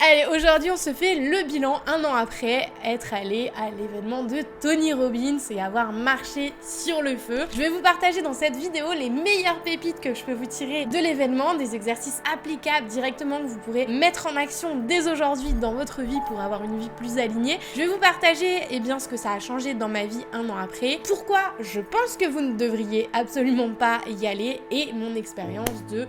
Allez, aujourd'hui on se fait le bilan un an après être allé à l'événement de Tony Robbins et avoir marché sur le feu. Je vais vous partager dans cette vidéo les meilleures pépites que je peux vous tirer de l'événement, des exercices applicables directement que vous pourrez mettre en action dès aujourd'hui dans votre vie pour avoir une vie plus alignée. Je vais vous partager ce que ça a changé dans ma vie un an après, pourquoi je pense que vous ne devriez absolument pas y aller et mon expérience de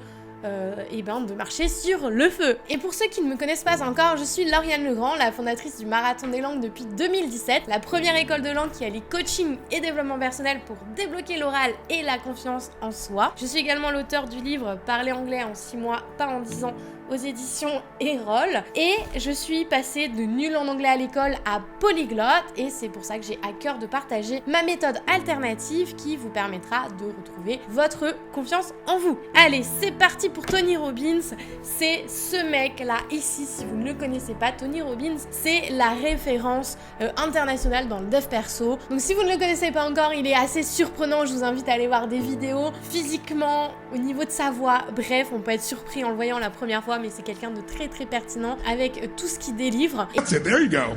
marcher sur le feu. Et pour ceux qui ne me connaissent pas encore, je suis Lauriane Legrand, la fondatrice du Marathon des Langues depuis 2017, la première école de langue qui allie coaching et développement personnel pour débloquer l'oral et la confiance en soi. Je suis également l'auteur du livre Parler anglais en 6 mois, pas en 10 ans, aux éditions Erol, et je suis passée de nulle en anglais à l'école à polyglotte, et c'est pour ça que j'ai à cœur de partager ma méthode alternative qui vous permettra de retrouver votre confiance en vous. Allez, c'est parti pour Tony Robbins. C'est ce mec là ici, si vous ne le connaissez pas, Tony Robbins, c'est la référence internationale dans le dev perso. Donc si vous ne le connaissez pas encore, il est assez surprenant, je vous invite à aller voir des vidéos physiquement, au niveau de sa voix, bref, on peut être surpris en le voyant la première fois, mais c'est quelqu'un de très très pertinent avec tout ce qu'il délivre. That's it, there you go.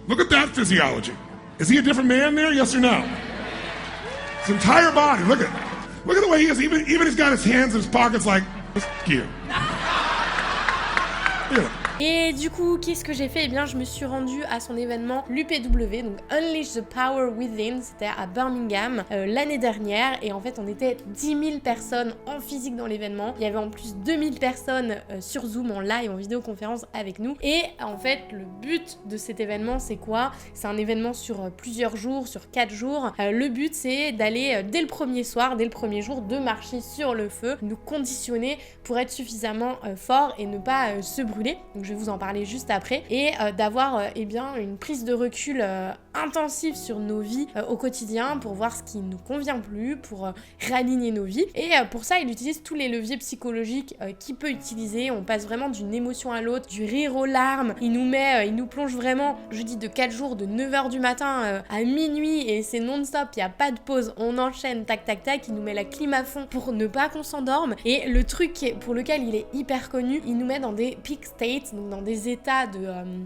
Look at that physiology. Is he a different man there, yes or no? His entire body, look at the way he is, even he's got his hands in his pockets like, f*** you. Yeah. Et du coup, qu'est-ce que j'ai fait? Eh bien, je me suis rendue à son événement l'UPW, donc Unleash the Power Within, c'était à Birmingham l'année dernière, et en fait on était 10 000 personnes en physique dans l'événement, il y avait en plus 2000 personnes sur Zoom en live, en vidéoconférence avec nous, et en fait le but de cet événement c'est quoi? C'est un événement sur plusieurs jours, sur 4 jours, le but c'est d'aller dès le premier soir, dès le premier jour, de marcher sur le feu, nous conditionner pour être suffisamment fort et ne pas se brûler. Donc je vais vous en parler juste après, et d'avoir une prise de recul intensive sur nos vies au quotidien pour voir ce qui nous convient plus, pour réaligner nos vies. Et pour ça, il utilise tous les leviers psychologiques qu'il peut utiliser. On passe vraiment d'une émotion à l'autre, du rire aux larmes. Il nous plonge vraiment, je dis de 4 jours, de 9h du matin à minuit, et c'est non-stop, il n'y a pas de pause, on enchaîne, tac tac tac, il nous met la clim à fond pour ne pas qu'on s'endorme. Et le truc pour lequel il est hyper connu, il nous met dans des peak states, donc dans des états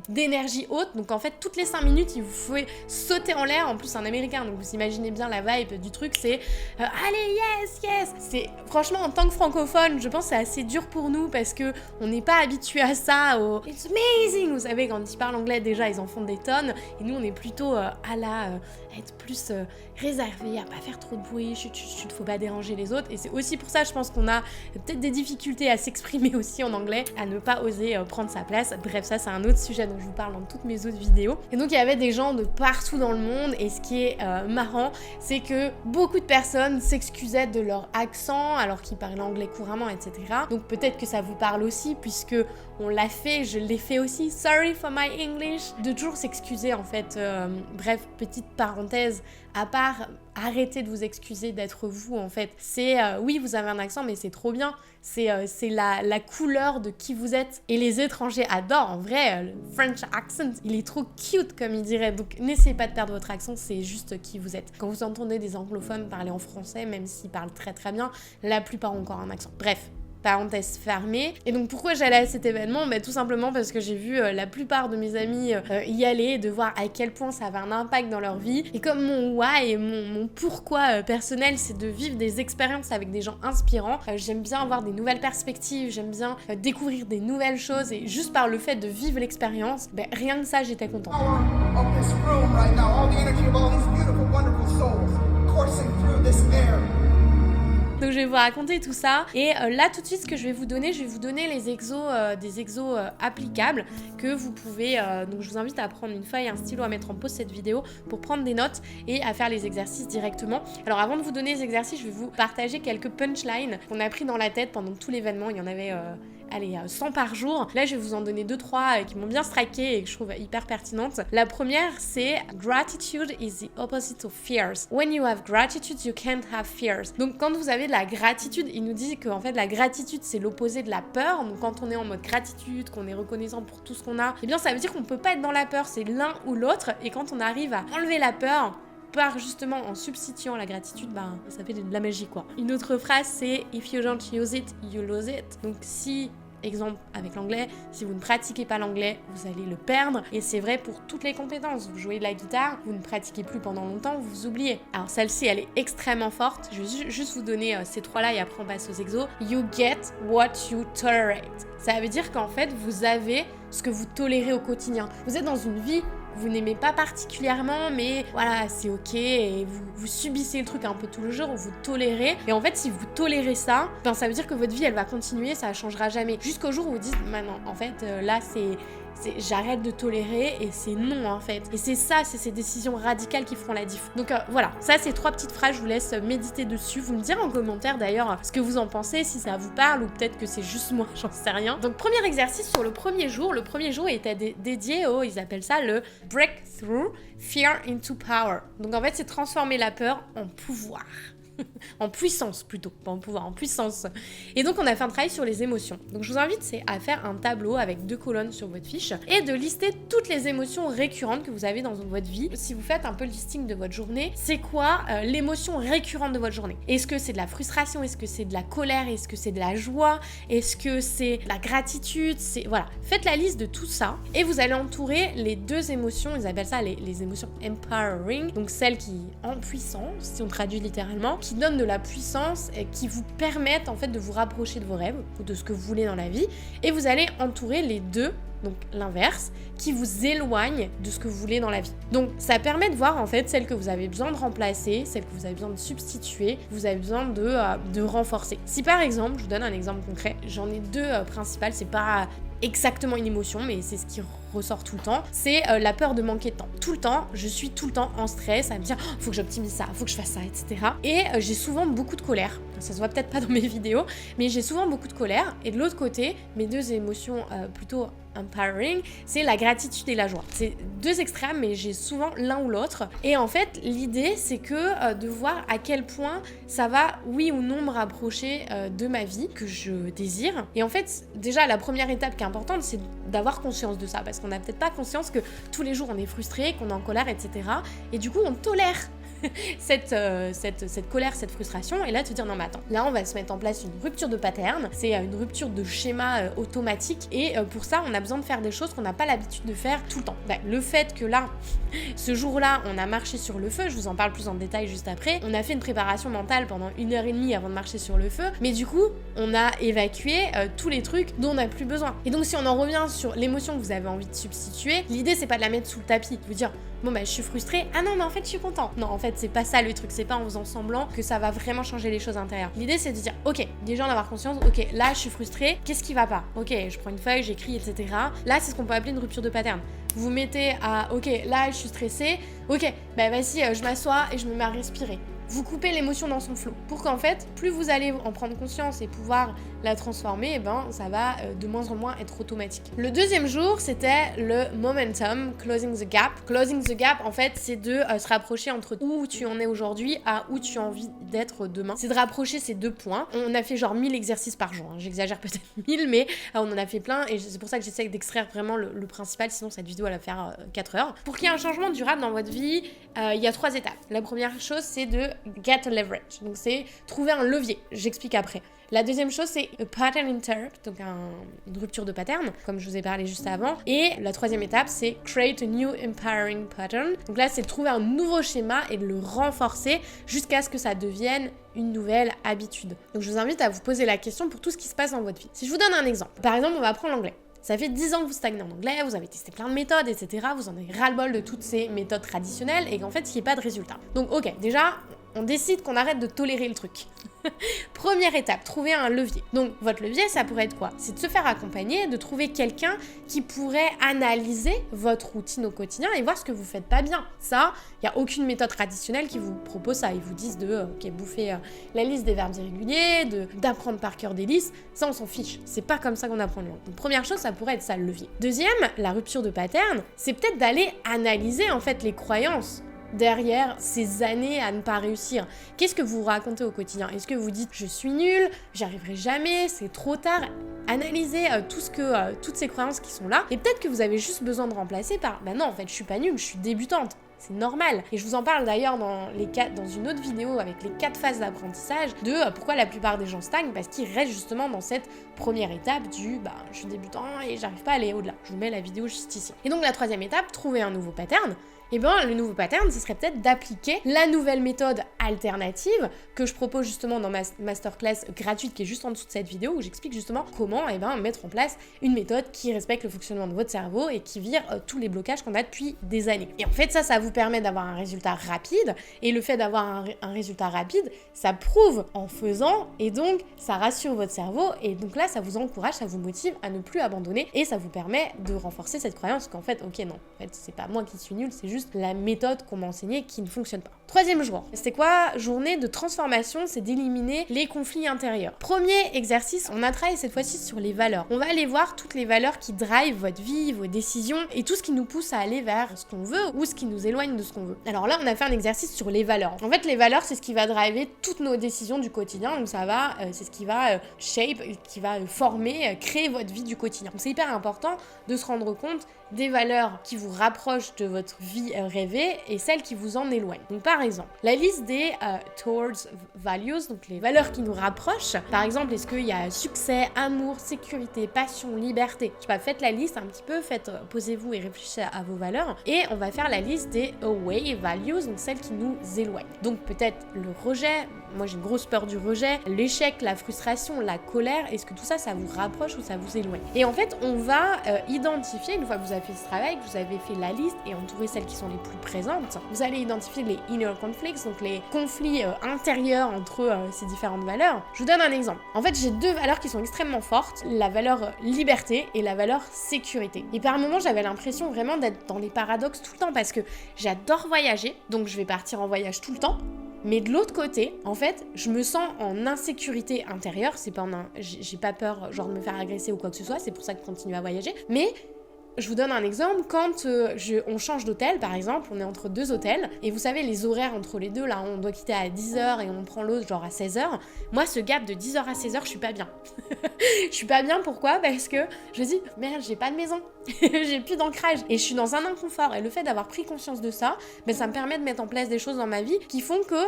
d'énergie haute. Donc en fait, toutes les 5 minutes, il vous faut sauter en l'air. En plus, un américain, donc vous imaginez bien la vibe du truc, c'est allez, yes. C'est franchement, en tant que francophone, je pense que c'est assez dur pour nous parce que on n'est pas habitué à ça. Au It's amazing, vous savez, quand ils parlent anglais, déjà, ils en font des tonnes. Et nous, on est plutôt être plus réservé, à pas faire trop de bruit, chut, faut pas déranger les autres. Et c'est aussi pour ça, je pense qu'on a peut-être des difficultés à s'exprimer aussi en anglais, à ne pas oser prendre sa place. Bref, ça c'est un autre sujet dont je vous parle dans toutes mes autres vidéos. Et donc il y avait des gens de partout dans le monde, et ce qui est marrant, c'est que beaucoup de personnes s'excusaient de leur accent alors qu'ils parlaient anglais couramment, etc. Donc peut-être que ça vous parle aussi, puisque on l'a fait, je l'ai fait aussi. Sorry for my English. De toujours s'excuser en fait. Bref, petite parenthèse, à part arrêtez de vous excuser d'être vous en fait. C'est oui, vous avez un accent, mais c'est trop bien. C'est la couleur de qui vous êtes. Et les étrangers adorent. En vrai, le French accent, il est trop cute comme il dirait. Donc n'essayez pas de perdre votre accent, c'est juste qui vous êtes. Quand vous entendez des anglophones parler en français, même s'ils parlent très très bien, la plupart ont encore un accent. Bref. Parenthèse fermée. Et donc pourquoi j'allais à cet événement? Tout simplement parce que j'ai vu la plupart de mes amis y aller, et de voir à quel point ça avait un impact dans leur vie. Et comme mon why et mon pourquoi personnel, c'est de vivre des expériences avec des gens inspirants, j'aime bien avoir des nouvelles perspectives, j'aime bien découvrir des nouvelles choses, et juste par le fait de vivre l'expérience, rien que ça, j'étais contente. Donc je vais vous raconter tout ça, et là tout de suite ce que je vais vous donner les exos, des exos applicables que vous pouvez, donc je vous invite à prendre une feuille et un stylo, à mettre en pause cette vidéo pour prendre des notes et à faire les exercices directement. Alors avant de vous donner les exercices, je vais vous partager quelques punchlines qu'on a pris dans la tête pendant tout l'événement. Il y en avait 100 par jour. Là, je vais vous en donner 2-3 qui m'ont bien striké et que je trouve hyper pertinentes. La première, c'est Gratitude is the opposite of fears. When you have gratitude, you can't have fears. Donc, quand vous avez de la gratitude, il nous dit que en fait, la gratitude, c'est l'opposé de la peur. Donc, quand on est en mode gratitude, qu'on est reconnaissant pour tout ce qu'on a, eh bien, ça veut dire qu'on peut pas être dans la peur. C'est l'un ou l'autre. Et quand on arrive à enlever la peur, par justement en substituant la gratitude, ça fait de la magie quoi. Une autre phrase, c'est If you don't use it, you lose it. Donc si exemple avec l'anglais, si vous ne pratiquez pas l'anglais, vous allez le perdre. Et c'est vrai pour toutes les compétences. Vous jouez de la guitare, vous ne pratiquez plus pendant longtemps, vous vous oubliez. Alors celle-ci, elle est extrêmement forte. Je vais juste vous donner ces 3-là et après on passe aux exos. You get what you tolerate. Ça veut dire qu'en fait, vous avez ce que vous tolérez au quotidien. Vous êtes dans une vie que vous n'aimez pas particulièrement, mais voilà, c'est ok, et vous subissez le truc un peu tout le jour, vous tolérez. Et en fait, si vous tolérez ça, ben ça veut dire que votre vie, elle va continuer, ça ne changera jamais. Jusqu'au jour où vous dites, maintenant, en fait, là, j'arrête de tolérer et c'est non en fait. Et c'est ça, c'est ces décisions radicales qui feront la diff. Donc voilà, ça c'est 3 petites phrases, je vous laisse méditer dessus. Vous me direz en commentaire d'ailleurs ce que vous en pensez, si ça vous parle ou peut-être que c'est juste moi, j'en sais rien. Donc premier exercice sur le premier jour. Le premier jour était dédié au, ils appellent ça le breakthrough fear into power. Donc en fait c'est transformer la peur en pouvoir. En puissance plutôt, pas en pouvoir, en puissance. Et donc on a fait un travail sur les émotions. Donc je vous invite à faire un tableau avec 2 colonnes sur votre fiche et de lister toutes les émotions récurrentes que vous avez dans votre vie. Si vous faites un peu le listing de votre journée, c'est quoi l'émotion récurrente de votre journée? Est-ce que c'est de la frustration? Est-ce que c'est de la colère? Est-ce que c'est de la joie? Est-ce que c'est de la gratitude? Voilà, faites la liste de tout ça et vous allez entourer les 2 émotions, ils appellent ça les émotions empowering, donc celles qui en puissance, si on traduit littéralement, qui donnent de la puissance et qui vous permettent en fait de vous rapprocher de vos rêves ou de ce que vous voulez dans la vie, et vous allez entourer les 2, donc l'inverse, qui vous éloignent de ce que vous voulez dans la vie. Donc ça permet de voir en fait celles que vous avez besoin de remplacer, celles que vous avez besoin de substituer, vous avez besoin de renforcer. Si par exemple, je vous donne un exemple concret, j'en ai 2 principales, c'est pas exactement une émotion, mais c'est ce qui ressort tout le temps, c'est la peur de manquer de temps. Tout le temps, je suis tout le temps en stress à me dire faut que j'optimise ça, faut que je fasse ça, etc. Et j'ai souvent beaucoup de colère. Ça se voit peut-être pas dans mes vidéos, mais j'ai souvent beaucoup de colère. Et de l'autre côté, mes 2 émotions plutôt empowering, c'est la gratitude et la joie. C'est 2 extrêmes, mais j'ai souvent l'un ou l'autre. Et en fait, l'idée, c'est que de voir à quel point ça va, oui ou non, me rapprocher de ma vie que je désire. Et en fait, déjà, la première étape qui est importante, c'est d'avoir conscience de ça, parce qu'on n'a peut-être pas conscience que tous les jours, on est frustré, qu'on est en colère, etc. Et du coup, on tolère cette colère, cette frustration, et là te dire non mais attends, là on va se mettre en place une rupture de pattern, c'est une rupture de schéma automatique, et pour ça on a besoin de faire des choses qu'on n'a pas l'habitude de faire tout le temps. Le fait que là, ce jour-là, on a marché sur le feu, je vous en parle plus en détail juste après, on a fait une préparation mentale pendant 1h30 avant de marcher sur le feu, mais du coup on a évacué tous les trucs dont on n'a plus besoin. Et donc si on en revient sur l'émotion que vous avez envie de substituer, l'idée c'est pas de la mettre sous le tapis, de vous dire bon bah je suis frustrée, ah non mais en fait je suis content. Non, en fait c'est pas ça le truc, c'est pas en faisant semblant que ça va vraiment changer les choses intérieures. L'idée c'est de dire ok, déjà en avoir conscience, ok là je suis frustrée, qu'est-ce qui va pas? Ok, je prends une feuille, j'écris, etc. Là c'est ce qu'on peut appeler une rupture de pattern. Vous mettez à ok là je suis stressée, ok bah vas-y je m'assois et je me mets à respirer. Vous coupez l'émotion dans son flot pour qu'en fait, plus vous allez en prendre conscience et pouvoir la transformer, et ben ça va de moins en moins être automatique. Le 2e jour, c'était le momentum, closing the gap. Closing the gap, en fait, c'est de se rapprocher entre où tu en es aujourd'hui à où tu as envie d'être demain. C'est de rapprocher ces 2 points. On a fait genre 1000 exercices par jour. J'exagère peut-être 1000, mais on en a fait plein et c'est pour ça que j'essaie d'extraire vraiment le principal, sinon cette vidéo elle va faire 4 heures. Pour qu'il y ait un changement durable dans votre vie, il y a 3 étapes. La première chose, c'est de get a leverage. Donc c'est trouver un levier. J'explique après. La deuxième chose, c'est a pattern interrupt, donc une rupture de pattern, comme je vous ai parlé juste avant. Et la 3e étape, c'est create a new empowering pattern. Donc là, c'est de trouver un nouveau schéma et de le renforcer jusqu'à ce que ça devienne une nouvelle habitude. Donc je vous invite à vous poser la question pour tout ce qui se passe dans votre vie. Si je vous donne un exemple, par exemple, on va apprendre l'anglais. Ça fait 10 ans que vous stagnez en anglais, vous avez testé plein de méthodes, etc. Vous en avez ras-le-bol de toutes ces méthodes traditionnelles et qu'en fait, il n'y a pas de résultat. Donc ok, déjà, on décide qu'on arrête de tolérer le truc. Première étape, trouver un levier. Donc votre levier, ça pourrait être quoi? C'est de se faire accompagner, de trouver quelqu'un qui pourrait analyser votre routine au quotidien et voir ce que vous faites pas bien. Ça, il n'y a aucune méthode traditionnelle qui vous propose ça. Ils vous disent de bouffer la liste des verbes irréguliers, d'apprendre par cœur des listes. Ça, on s'en fiche. C'est pas comme ça qu'on apprend une langue. Donc première chose, ça pourrait être ça, le levier. Deuxième, la rupture de pattern, c'est peut-être d'aller analyser en fait les croyances derrière ces années à ne pas réussir. Qu'est-ce que vous racontez au quotidien? Est-ce que vous dites je suis nulle, j'y arriverai jamais, c'est trop tard? Analysez toutes ces croyances qui sont là et peut-être que vous avez juste besoin de remplacer par bah non en fait je suis pas nulle, je suis débutante. c'est normal. Et je vous en parle d'ailleurs dans une autre vidéo avec les 4 phases d'apprentissage de pourquoi la plupart des gens stagnent, parce qu'ils restent justement dans cette première étape du je suis débutant et j'arrive pas à aller au-delà. Je vous mets la vidéo juste ici. Et donc la troisième étape, trouver un nouveau pattern. Et bien le nouveau pattern, ce serait peut-être d'appliquer la nouvelle méthode alternative que je propose justement dans ma masterclass gratuite qui est juste en dessous de cette vidéo où j'explique justement comment mettre en place une méthode qui respecte le fonctionnement de votre cerveau et qui vire tous les blocages qu'on a depuis des années. Et en fait ça vous permet d'avoir un résultat rapide, et le fait d'avoir un résultat rapide, ça prouve en faisant, et donc ça rassure votre cerveau, et donc là ça vous encourage, ça vous motive à ne plus abandonner, et ça vous permet de renforcer cette croyance qu'en fait ok non, en fait c'est pas moi qui suis nulle, c'est juste la méthode qu'on m'a enseignée qui ne fonctionne pas. Troisième jour, c'était quoi? Journée de transformation, c'est d'éliminer les conflits intérieurs. Premier exercice, on a travaillé cette fois-ci sur les valeurs. On va aller voir toutes les valeurs qui drivent votre vie, vos décisions et tout ce qui nous pousse à aller vers ce qu'on veut ou ce qui nous éloigne de ce qu'on veut. Alors là, on a fait un exercice sur les valeurs. En fait, les valeurs, c'est ce qui va driver toutes nos décisions du quotidien. Donc c'est ce qui va shape, qui va former, créer votre vie du quotidien. Donc c'est hyper important de se rendre compte des valeurs qui vous rapprochent de votre vie rêvée et celles qui vous en éloignent. Donc par exemple, la liste des towards values, donc les valeurs qui nous rapprochent. Par exemple, est-ce qu'il y a succès, amour, sécurité, passion, liberté? Je sais pas, faites la liste un petit peu, posez-vous et réfléchissez à vos valeurs. Et on va faire la liste des away values, donc celles qui nous éloignent. Donc peut-être le rejet, moi j'ai une grosse peur du rejet, l'échec, la frustration, la colère, est-ce que tout ça, ça vous rapproche ou ça vous éloigne? Et en fait, on va identifier, une fois que vous avez fait ce travail, que vous avez fait la liste et entouré celles qui sont les plus présentes, vous allez identifier les inner conflicts, donc les conflits intérieurs entre ces différentes valeurs. Je vous donne un exemple. En fait, j'ai 2 valeurs qui sont extrêmement fortes, la valeur liberté et la valeur sécurité. Et par moments, j'avais l'impression vraiment d'être dans les paradoxes tout le temps parce que j'adore voyager, donc je vais partir en voyage tout le temps. Mais de l'autre côté, en fait, je me sens en insécurité intérieure, j'ai pas peur genre de me faire agresser ou quoi que ce soit, c'est pour ça que je continue à voyager, mais je vous donne un exemple, quand on change d'hôtel par exemple, on est entre 2 hôtels, et vous savez les horaires entre les deux, là on doit quitter à 10h et on prend l'autre genre à 16h, moi ce gap de 10h à 16h je suis pas bien. Je suis pas bien, pourquoi? Parce que je me dis, merde j'ai pas de maison, j'ai plus d'ancrage, et je suis dans un inconfort, et le fait d'avoir pris conscience de ça, ça me permet de mettre en place des choses dans ma vie qui font que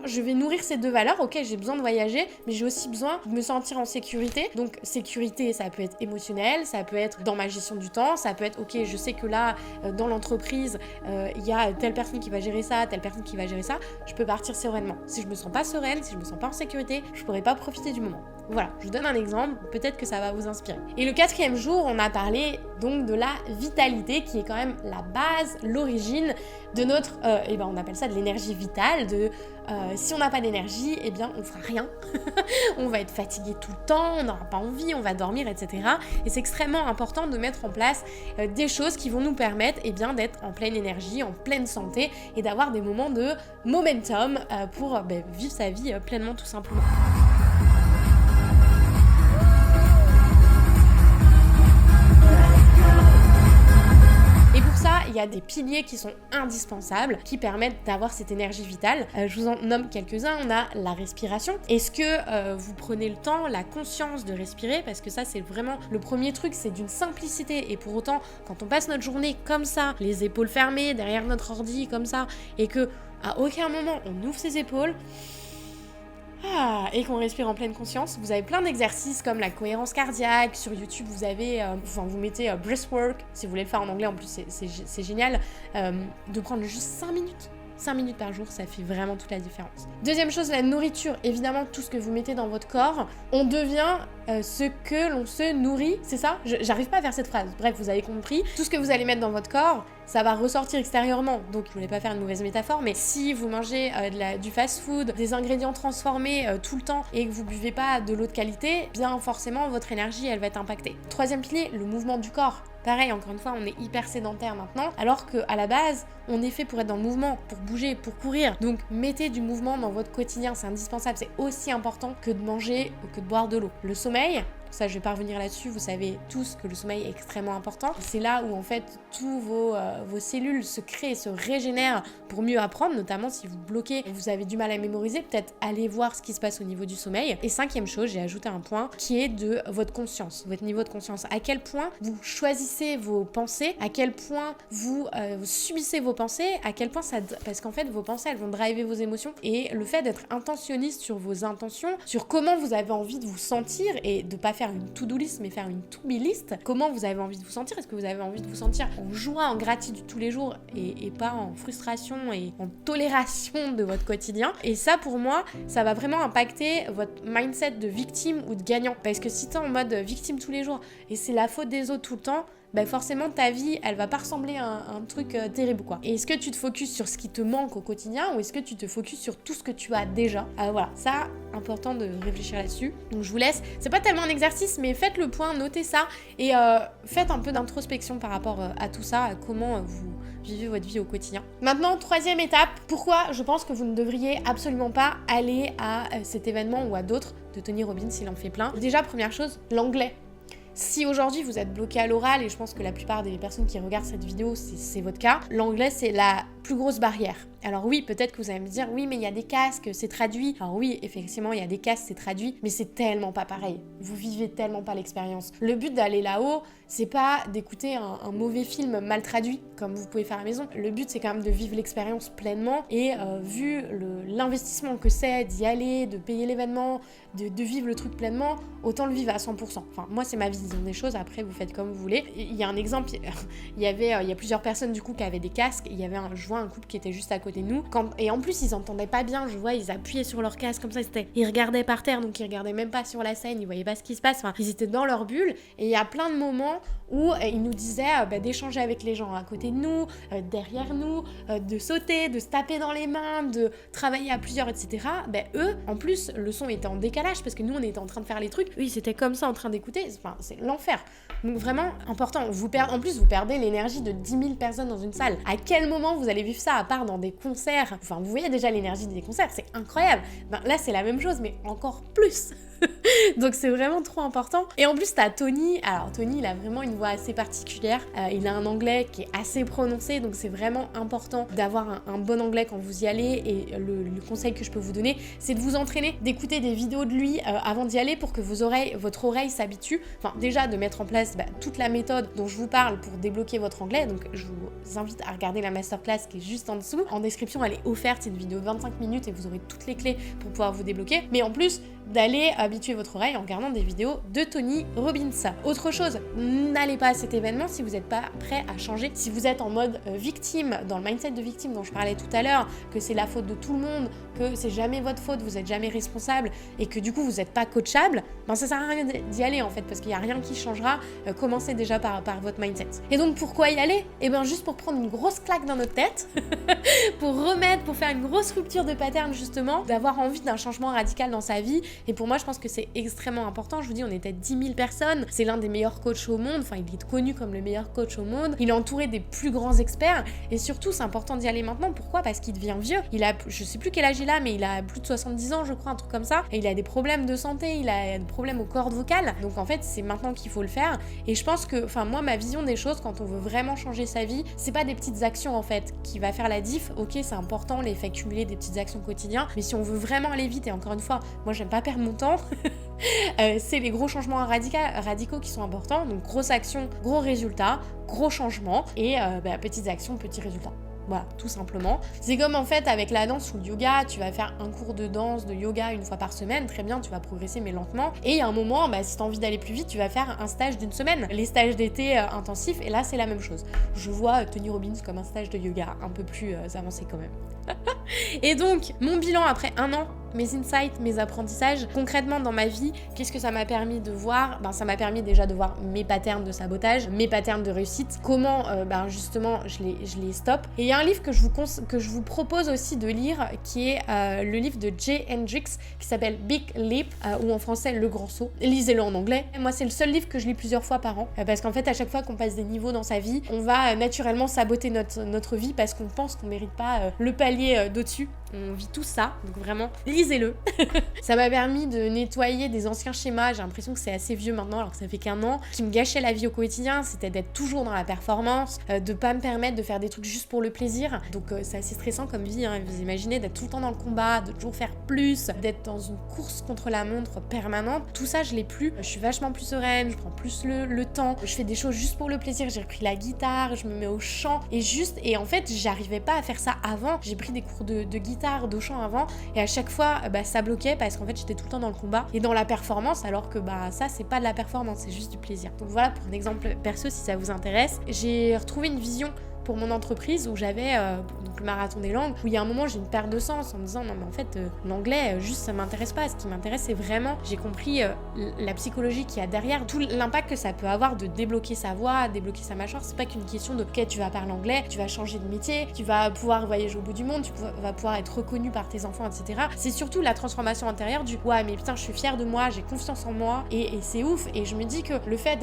je vais nourrir ces 2 valeurs. Ok, j'ai besoin de voyager, mais j'ai aussi besoin de me sentir en sécurité. Donc sécurité, ça peut être émotionnel, ça peut être dans ma gestion du temps, ça peut être ok, je sais que là dans l'entreprise il y a telle personne qui va gérer ça, telle personne qui va gérer ça, je peux partir sereinement. Si je me sens pas sereine, si je me sens pas en sécurité, je pourrais pas profiter du moment. Voilà, je vous donne un exemple, peut-être que ça va vous inspirer. Et le 4e jour, on a parlé donc de la vitalité qui est quand même la base, l'origine de notre, on appelle ça de l'énergie vitale, si on n'a pas d'énergie, on fera rien. On va être fatigué tout le temps, on n'aura pas envie, on va dormir, etc. Et c'est extrêmement important de mettre en place des choses qui vont nous permettre d'être en pleine énergie, en pleine santé et d'avoir des moments de momentum pour vivre sa vie pleinement tout simplement. Il y a des piliers qui sont indispensables, qui permettent d'avoir cette énergie vitale. Je vous en nomme quelques-uns. On a la respiration. Est-ce que vous prenez le temps, la conscience de respirer? Parce que ça, c'est vraiment le premier truc, c'est d'une simplicité. Et pour autant, quand on passe notre journée comme ça, les épaules fermées, derrière notre ordi, comme ça, et que à aucun moment on ouvre ses épaules, et qu'on respire en pleine conscience. Vous avez plein d'exercices comme la cohérence cardiaque. Sur YouTube, vous avez, vous mettez breathwork, si vous voulez le faire en anglais, en plus c'est génial, de prendre juste 5 minutes. 5 minutes par jour, ça fait vraiment toute la différence. Deuxième chose, la nourriture. Évidemment, tout ce que vous mettez dans votre corps, on devient ce que l'on se nourrit. C'est ça? J'arrive pas à faire cette phrase. Bref, vous avez compris. Tout ce que vous allez mettre dans votre corps, ça va ressortir extérieurement. Donc, je voulais pas faire une mauvaise métaphore, mais si vous mangez du fast-food, des ingrédients transformés tout le temps et que vous buvez pas de l'eau de qualité, bien forcément, votre énergie, elle va être impactée. Troisième pilier, le mouvement du corps. Pareil, encore une fois, on est hyper sédentaire maintenant, alors qu'à la base, on est fait pour être dans le mouvement, pour bouger, pour courir. Donc, mettez du mouvement dans votre quotidien, c'est indispensable. C'est aussi important que de manger ou que de boire de l'eau. Le sommeil, ça je vais pas revenir là-dessus, vous savez tous que le sommeil est extrêmement important. C'est là où en fait tous vos cellules se créent, se régénèrent pour mieux apprendre, notamment si vous bloquez, vous avez du mal à mémoriser, peut-être aller voir ce qui se passe au niveau du sommeil. Et 5e chose, j'ai ajouté un point qui est de votre conscience, votre niveau de conscience. À quel point vous choisissez vos pensées, à quel point vous subissez vos pensées, à quel point parce qu'en fait vos pensées elles vont driver vos émotions, et le fait d'être intentionniste sur vos intentions, sur comment vous avez envie de vous sentir, et de pas faire une to-do list mais faire une to-be list, comment vous avez envie de vous sentir, est-ce que vous avez envie de vous sentir en joie, en gratitude tous les jours et pas en frustration et en tolération de votre quotidien. Et ça pour moi, ça va vraiment impacter votre mindset de victime ou de gagnant, parce que si t'es en mode victime tous les jours et c'est la faute des autres tout le temps, bah forcément ta vie elle va pas ressembler à un truc terrible quoi. Et est-ce que tu te focuses sur ce qui te manque au quotidien ou est-ce que tu te focuses sur tout ce que tu as déjà? Voilà, ça important de réfléchir là-dessus. Donc je vous laisse, c'est pas tellement un exercice mais faites le point, notez ça et faites un peu d'introspection par rapport à tout ça, à comment vous vivez votre vie au quotidien. Maintenant, 3e étape, pourquoi je pense que vous ne devriez absolument pas aller à cet événement ou à d'autres de Tony Robbins, il en fait plein. Déjà, première chose, l'anglais. Si aujourd'hui vous êtes bloqué à l'oral, et je pense que la plupart des personnes qui regardent cette vidéo, c'est votre cas, l'anglais c'est la plus grosse barrière. Alors oui, peut-être que vous allez me dire, oui mais il y a des casques, c'est traduit. Alors oui, effectivement, il y a des casques, c'est traduit, mais c'est tellement pas pareil. Vous vivez tellement pas l'expérience. Le but d'aller là-haut, c'est pas d'écouter un mauvais film mal traduit, comme vous pouvez faire à la maison. Le but c'est quand même de vivre l'expérience pleinement, et vu l'investissement que c'est d'y aller, de payer l'événement, de vivre le truc pleinement, autant le vivre à 100%. Enfin, moi c'est ma vision des choses, après vous faites comme vous voulez. Il y a un exemple, il y a plusieurs personnes du coup qui avaient des casques, il y avait je vois un couple qui était juste à côté de nous, et en plus ils entendaient pas bien, je vois, ils appuyaient sur leur casque comme ça, ils regardaient par terre, donc ils regardaient même pas sur la scène, ils voyaient pas ce qui se passe, enfin, ils étaient dans leur bulle, et il y a plein de moments où ils nous disaient d'échanger avec les gens à côté de nous, derrière nous, de sauter, de se taper dans les mains, de travailler à plusieurs, etc. Eux, en plus, le son était en décalage, parce que nous on était en train de faire les trucs, eux ils étaient comme ça en train d'écouter, enfin, c'est l'enfer. Donc vraiment important, en plus vous perdez l'énergie de 10 000 personnes dans une salle. À quel moment vous allez vivre ça, à part dans des concerts? Enfin, vous voyez déjà l'énergie des concerts, c'est incroyable. Là c'est la même chose, mais encore plus. Donc c'est vraiment trop important. Et en plus t'as Tony. Alors Tony il a vraiment une voix assez particulière, il a un anglais qui est assez prononcé, donc c'est vraiment important d'avoir un bon anglais quand vous y allez. Et le conseil que je peux vous donner, c'est de vous entraîner, d'écouter des vidéos de lui avant d'y aller, pour que votre oreille s'habitue. Enfin déjà de mettre en place toute la méthode dont je vous parle pour débloquer votre anglais. Donc je vous invite à regarder la masterclass qui est juste en dessous. En description elle est offerte, c'est une vidéo de 25 minutes et vous aurez toutes les clés pour pouvoir vous débloquer. Mais en plus d'aller habituer votre oreille en regardant des vidéos de Tony Robbins. Autre chose, n'allez pas à cet événement si vous n'êtes pas prêt à changer. Si vous êtes en mode victime, dans le mindset de victime dont je parlais tout à l'heure, que c'est la faute de tout le monde, que c'est jamais votre faute, vous n'êtes jamais responsable, et que du coup vous n'êtes pas coachable, ça sert à rien d'y aller en fait, parce qu'il n'y a rien qui changera. Commencez déjà par votre mindset. Et donc pourquoi y aller? Juste pour prendre une grosse claque dans notre tête, pour faire une grosse rupture de pattern justement, d'avoir envie d'un changement radical dans sa vie. Et pour moi, je pense que c'est extrêmement important. Je vous dis, on était 10 000 personnes. C'est l'un des meilleurs coachs au monde. Enfin, il est connu comme le meilleur coach au monde. Il est entouré des plus grands experts. Et surtout, c'est important d'y aller maintenant. Pourquoi? Parce qu'il devient vieux. Je sais plus quel âge il a, mais il a plus de 70 ans, je crois, un truc comme ça. Et il a des problèmes de santé. Il a des problèmes aux cordes vocales. Donc, en fait, c'est maintenant qu'il faut le faire. Et je pense que, moi, ma vision des choses, quand on veut vraiment changer sa vie, c'est pas des petites actions, en fait, qui va faire la diff. Ok, c'est important, les faits cumuler des petites actions quotidiennes. Mais si on veut vraiment aller vite, et encore une fois, moi, j'aime pas perdre mon temps, c'est les gros changements radicaux qui sont importants. Donc grosse action, gros résultat, gros changement, et petites actions, petits résultats. Voilà, tout simplement. C'est comme en fait avec la danse ou le yoga, tu vas faire un cours de danse, de yoga une fois par semaine, très bien, tu vas progresser mais lentement. Et il y a un moment, si tu as envie d'aller plus vite, tu vas faire un stage d'une semaine. Les stages d'été intensifs, et là c'est la même chose. Je vois Tony Robbins comme un stage de yoga un peu plus avancé quand même. Et donc, mon bilan après 1 an, mes insights, mes apprentissages, concrètement dans ma vie, qu'est-ce que ça m'a permis de voir? Ça m'a permis déjà de voir mes patterns de sabotage, mes patterns de réussite, comment justement je les stoppe. Et il y a un livre que je vous propose aussi de lire, qui est le livre de Jay Hendricks, qui s'appelle Big Leap, ou en français Le Grand Saut. Lisez-le en anglais. Moi, c'est le seul livre que je lis plusieurs fois par an, parce qu'en fait, à chaque fois qu'on passe des niveaux dans sa vie, on va naturellement saboter notre vie, parce qu'on pense qu'on mérite pas le palier d'au-dessus. On vit tout ça, donc vraiment, lisez-le. Ça m'a permis de nettoyer des anciens schémas, j'ai l'impression que c'est assez vieux maintenant alors que ça fait qu'1 an, qui me gâchaient la vie au quotidien, c'était d'être toujours dans la performance, de pas me permettre de faire des trucs juste pour le plaisir. Donc c'est assez stressant comme vie, hein. Vous imaginez d'être tout le temps dans le combat, de toujours faire plus, d'être dans une course contre la montre permanente. Tout ça, je l'ai plus. Je suis vachement plus sereine, je prends plus le temps, je fais des choses juste pour le plaisir. J'ai repris la guitare, je me mets au chant et en fait, j'arrivais pas à faire ça avant. J'ai pris des cours de guitare, de chant avant et à chaque fois, ça bloquait parce qu'en fait, j'étais tout le temps dans le combat et dans la performance alors que ça, c'est pas de la performance, c'est juste du plaisir. Donc voilà pour un exemple perso si ça vous intéresse. J'ai retrouvé une vision pour mon entreprise où j'avais donc le marathon des langues, où il y a un moment j'ai une perte de sens en me disant non mais en fait l'anglais juste ça m'intéresse pas, ce qui m'intéresse c'est vraiment, j'ai compris la psychologie qu'il y a derrière, tout l'impact que ça peut avoir de débloquer sa voix, débloquer sa mâchoire. C'est pas qu'une question de ok tu vas parler anglais, tu vas changer de métier, tu vas pouvoir voyager au bout du monde, tu vas pouvoir être reconnu par tes enfants, etc. C'est surtout la transformation intérieure du ouais mais putain je suis fière de moi, j'ai confiance en moi et c'est ouf. Et je me dis que le fait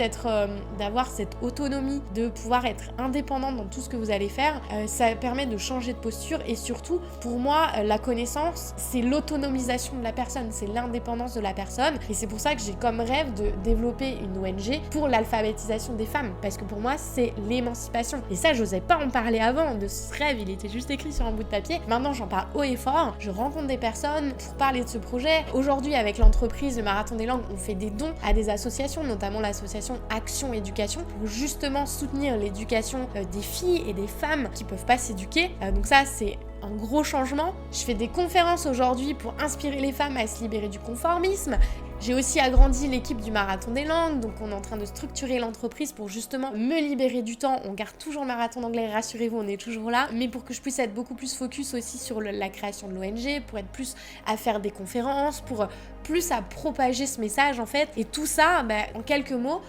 d'avoir cette autonomie, de pouvoir être indépendante dans tout ce que vous allez faire, ça permet de changer de posture et surtout pour moi la connaissance c'est l'autonomisation de la personne, c'est l'indépendance de la personne et c'est pour ça que j'ai comme rêve de développer une ONG pour l'alphabétisation des femmes parce que pour moi c'est l'émancipation et ça j'osais pas en parler avant, de ce rêve il était juste écrit sur un bout de papier. Maintenant j'en parle haut et fort, je rencontre des personnes pour parler de ce projet. Aujourd'hui avec l'entreprise le Marathon des Langues on fait des dons à des associations, notamment l'association Action Éducation pour justement soutenir l'éducation des filles et des femmes qui peuvent pas s'éduquer. Donc ça c'est un gros changement. Je fais des conférences aujourd'hui pour inspirer les femmes à se libérer du conformisme. J'ai aussi agrandi l'équipe du Marathon des Langues, donc on est en train de structurer l'entreprise pour justement me libérer du temps. On garde toujours le marathon d'anglais, rassurez-vous, on est toujours là, mais pour que je puisse être beaucoup plus focus aussi sur la création de l'ONG, pour être plus à faire des conférences, pour plus à propager ce message en fait. Et tout ça, en quelques mots,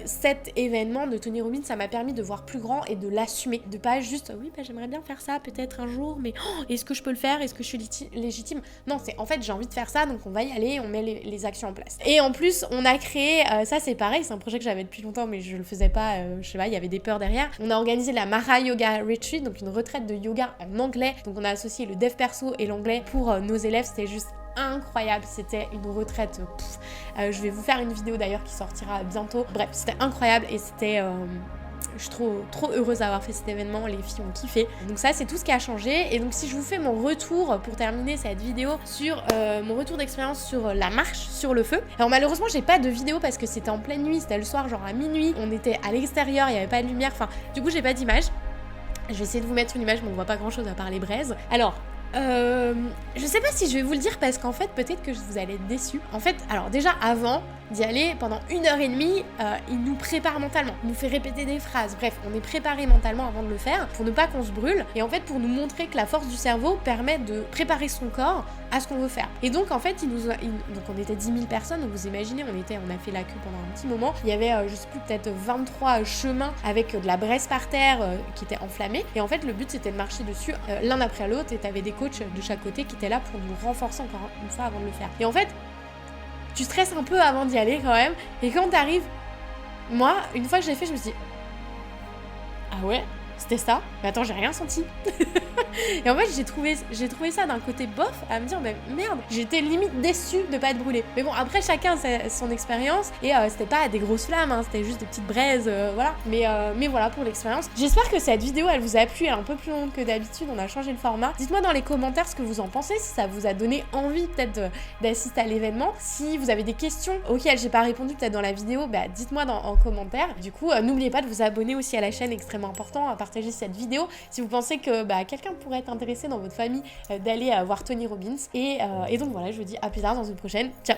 cet événement de Tony Robbins, ça m'a permis de voir plus grand et de l'assumer, de pas juste oui j'aimerais bien faire ça peut-être un jour, mais est-ce que je peux le faire, est-ce que je suis légitime? Non, c'est en fait j'ai envie de faire ça, donc on va y aller, on met les actions en place. Et en plus on a créé, ça c'est pareil, c'est un projet que j'avais depuis longtemps mais je le faisais pas, je sais pas, il y avait des peurs derrière. On a organisé la Mara Yoga Retreat, donc une retraite de yoga en anglais, donc on a associé le dev perso et l'anglais pour nos élèves. C'était juste incroyable, c'était une retraite, je vais vous faire une vidéo d'ailleurs qui sortira bientôt. Bref, c'était incroyable et c'était je suis trop heureuse d'avoir fait cet événement, les filles ont kiffé. Donc ça c'est tout ce qui a changé. Et donc si je vous fais mon retour pour terminer cette vidéo sur mon retour d'expérience sur la marche sur le feu. Alors malheureusement j'ai pas de vidéo parce que c'était en pleine nuit, c'était le soir genre à minuit, on était à l'extérieur, il y avait pas de lumière, enfin du coup j'ai pas d'image. Je vais essayer de vous mettre une image mais on voit pas grand chose à part les braises. Alors je sais pas si je vais vous le dire parce qu'en fait peut-être que vous allez être déçus. En fait, alors déjà avant d'y aller, pendant 1h30, il nous prépare mentalement, il nous fait répéter des phrases, bref, on est préparé mentalement avant de le faire pour ne pas qu'on se brûle et en fait pour nous montrer que la force du cerveau permet de préparer son corps à ce qu'on veut faire. Et donc en fait donc on était 10 000 personnes, donc vous imaginez, on a fait la queue pendant un petit moment, il y avait je sais plus peut-être 23 chemins avec de la braise par terre qui était enflammée et en fait le but c'était de marcher dessus l'un après l'autre et t'avais des coachs de chaque côté qui étaient là pour nous renforcer encore une fois avant de le faire. Et en fait tu stresses un peu avant d'y aller quand même et quand t'arrives, moi une fois que j'ai fait je me suis dit ah ouais c'était ça, mais attends j'ai rien senti. Et en fait j'ai trouvé ça d'un côté bof à me dire mais merde, j'étais limite déçue de pas être brûlée. Mais bon après chacun son expérience et c'était pas des grosses flammes, hein, c'était juste des petites braises, voilà. Mais voilà pour l'expérience. J'espère que cette vidéo elle vous a plu, elle est un peu plus longue que d'habitude, on a changé le format. Dites-moi dans les commentaires ce que vous en pensez, si ça vous a donné envie peut-être d'assister à l'événement. Si vous avez des questions auxquelles j'ai pas répondu peut-être dans la vidéo, dites-moi en commentaire. Du coup n'oubliez pas de vous abonner aussi à la chaîne, extrêmement important, à partager cette vidéo si vous pensez que quelqu'un pourrait être intéressé dans votre famille d'aller voir Tony Robbins. Et donc voilà, je vous dis à plus tard dans une prochaine. Ciao.